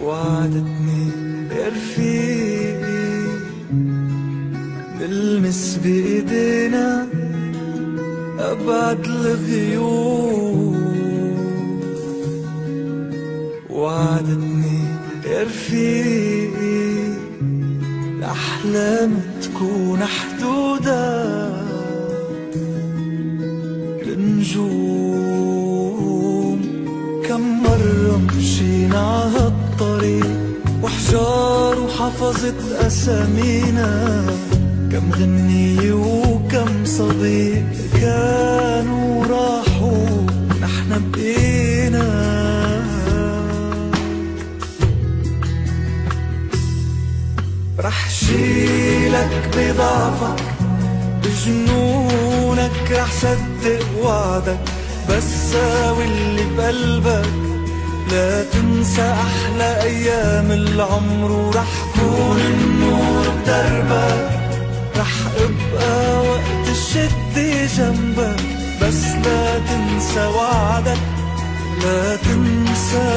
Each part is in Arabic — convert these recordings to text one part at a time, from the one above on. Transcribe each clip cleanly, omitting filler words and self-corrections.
وعدتني يا رفيقي نلمس بإيدينا أبعد الغيوم. وعدتني يا رفيقي الأحلام تكون حدودها النجوم. كم مرة مشينا عهالطريق وحجار وحفظت أسامينا، كم غنية وكم صديق كانوا راحوا نحن بقينا. رح شيلك بضعفك بجنونك، رح صدق وعدك بس ساوي اللي بقلبك. لا تنسى أحلى أيام العمر ورح كون النور بدربك. رح أبقى وقت الشدة جنبك بس لا تنسى وعدك. لا تنسى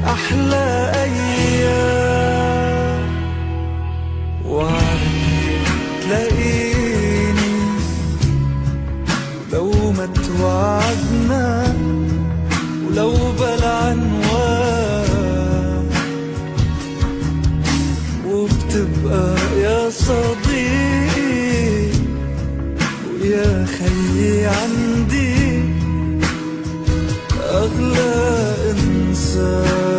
أحلى أيام. وعدك تلاقيني لو ما توعدنا ولو بلا عنوان، وبتبقى يا صديقي ويا خيي عندي أغلى إنسان.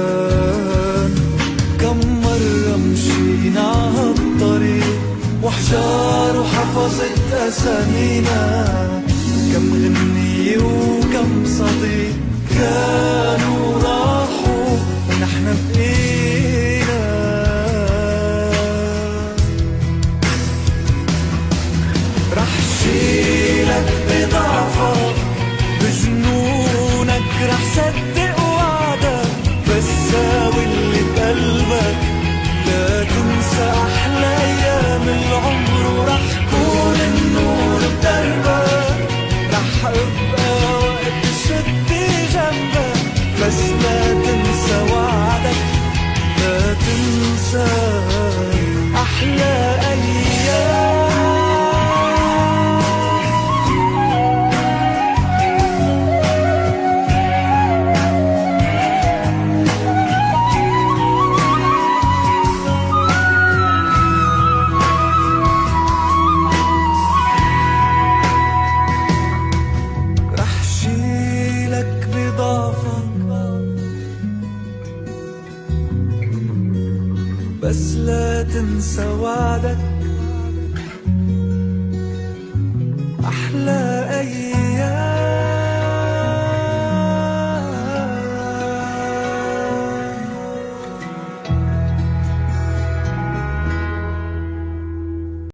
كم مرة مشينا عهالطريق وحجار وحفظت أسامينا، كم غنية وكم صديق كانوا راحوا ونحن بقينا. رح شيلك بضعفك بجنونك، رح صدق وعدك بس ساوي اللي بقلبك. لا تنسى أحلى أيام العمر ورح كون النور بدربك. رح أبقى وقت الشدة جنبك بس لا تنسى وعدك. لا تنسى أحلى أيام. بس لا تنسى وعدك. أحلى أيام.